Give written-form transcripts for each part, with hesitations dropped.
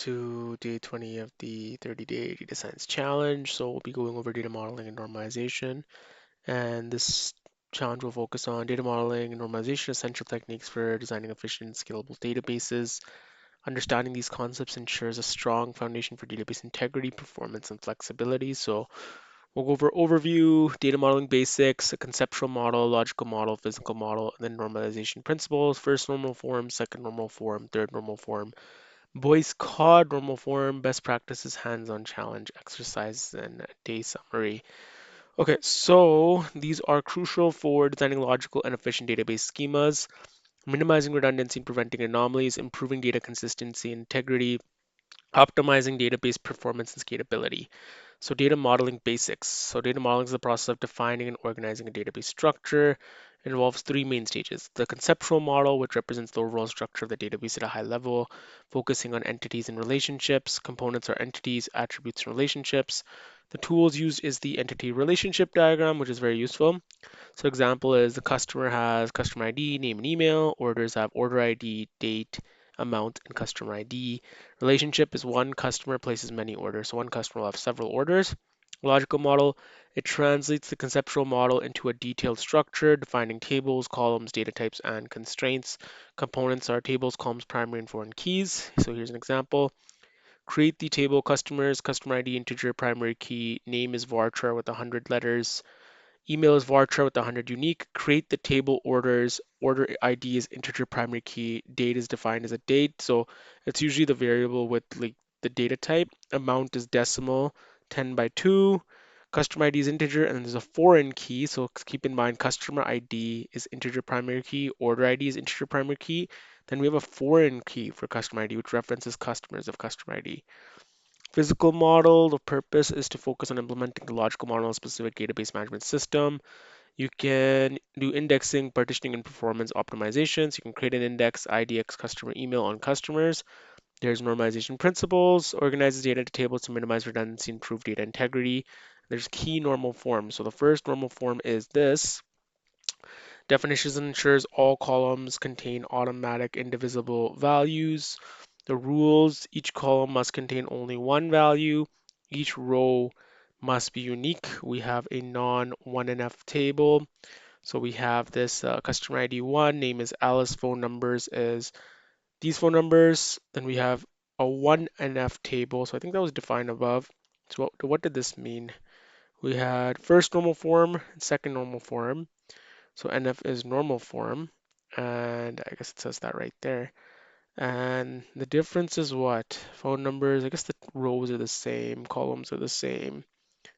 To day 20 of the 30-day data science challenge. So we'll be going over data modeling and normalization. And this challenge will focus on data modeling and normalization, essential techniques for designing efficient and scalable databases. Understanding these concepts ensures a strong foundation for database integrity, performance, and flexibility. So we'll go over overview, data modeling basics, a conceptual model, logical model, physical model, and then normalization principles. First normal form, second normal form, third normal form, Boyce-Codd, normal form, best practices, hands-on challenge, exercise, and day summary. Okay, so these are crucial for designing logical and efficient database schemas, minimizing redundancy and preventing anomalies, improving data consistency and integrity, optimizing database performance and scalability. So data modeling basics. So data modeling is the process of defining and organizing a database structure. It involves three main stages. The conceptual model, which represents the overall structure of the database at a high level, focusing on entities and relationships. Components are entities, attributes, and relationships. The tools used is the entity relationship diagram, which is very useful. So example is the customer has customer ID, name and email. Orders have order ID, date, amount, and customer ID. Relationship is one customer places many orders. So one customer will have several orders. Logical model, it translates the conceptual model into a detailed structure, defining tables, columns, data types, and constraints. Components are tables, columns, primary, and foreign keys. So here's an example. Create the table customers, customer ID, integer, primary key, name is varchar with 100 letters, email is varchar with 100 unique. Create the table orders. Order ID is integer primary key. Date is defined as a date. So it's usually the variable with like the data type. Amount is decimal, 10 by 2. Customer ID is integer, and there's a foreign key. So keep in mind, customer ID is integer primary key. Order ID is integer primary key. Then we have a foreign key for customer ID, which references customers of customer ID. Physical model, the purpose is to focus on implementing the logical model in a specific database management system. You can do indexing, partitioning, and performance optimizations. You can create an index, IDX customer email on customers. There's normalization principles, organizes data into tables to minimize redundancy, improve data integrity. There's key normal forms. So the first normal form is this. Definitions ensures all columns contain automatic indivisible values. The rules, each column must contain only one value. Each row must be unique. We have a non-1NF table. So we have this customer ID 1, name is Alice, phone numbers is these phone numbers. Then we have a 1NF table. So I think that was defined above. So what did this mean? We had first normal form, second normal form. So NF is normal form, and I guess it says that right there. And the difference is what? Phone numbers, I guess the rows are the same, columns are the same.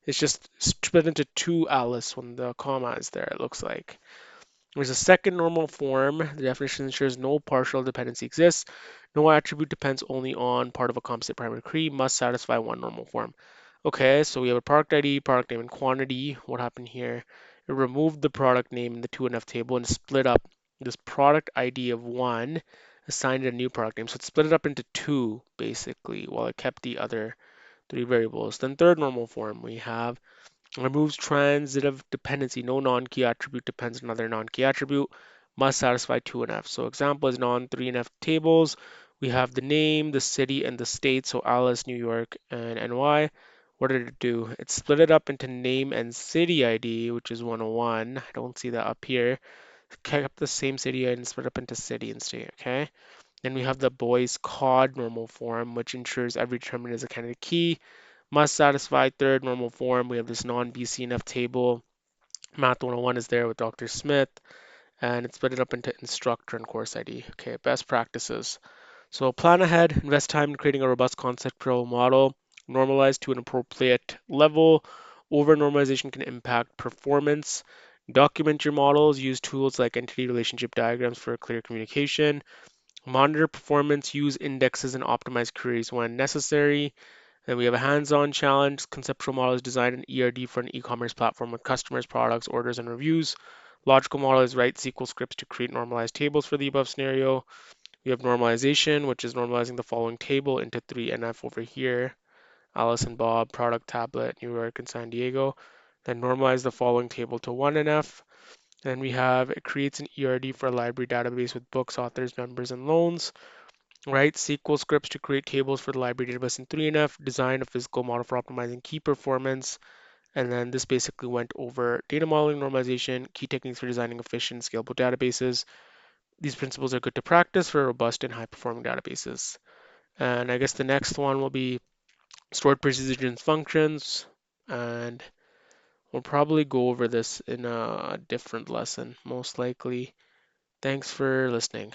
It's just split into two Alice when the comma is there, it looks like. There's a second normal form. The definition ensures no partial dependency exists. No attribute depends only on part of a composite primary key, must satisfy one normal form. Okay, so we have a product ID, product name, and quantity. What happened here? It removed the product name in the 2NF table and split up this product ID of 1, assigned it a new product name. So it split it up into 2, basically, while it kept the other 3 variables. Then third normal form, we have removes transitive dependency. No non-key attribute depends on another non-key attribute. Must satisfy 2NF. So example is non-3NF tables. We have the name, the city, and the state. So Alice, New York, and NY. What did it do? It split it up into name and city ID, which is 101. I don't see that up here. Kept the same city and split up into city and state, okay? Then we have the Boyce-Codd normal form, which ensures every determinant is a candidate key. Must satisfy third normal form. We have this non-BCNF table. Math 101 is there with Dr. Smith, and it's split it up into instructor and course ID. Okay, best practices. So plan ahead, invest time in creating a robust conceptual model, normalize to an appropriate level. Over normalization can impact performance. Document your models, use tools like entity relationship diagrams for clear communication. Monitor performance, use indexes and optimize queries when necessary. Then we have a hands-on challenge. Conceptual model is designed an ERD for an e-commerce platform with customers, products, orders, and reviews. Logical model is write SQL scripts to create normalized tables for the above scenario. We have normalization, which is normalizing the following table into 3NF over here. Alice and Bob, product tablet, New York and San Diego. Then normalize the following table to 1NF. Then we have it creates an ERD for a library database with books, authors, members, and loans. Write SQL scripts to create tables for the library database in 3NF, design a physical model for optimizing key performance, and then this basically went over data modeling normalization, key techniques for designing efficient, scalable databases. These principles are good to practice for robust and high-performing databases. And I guess the next one will be stored precision functions, and we'll probably go over this in a different lesson, most likely. Thanks for listening.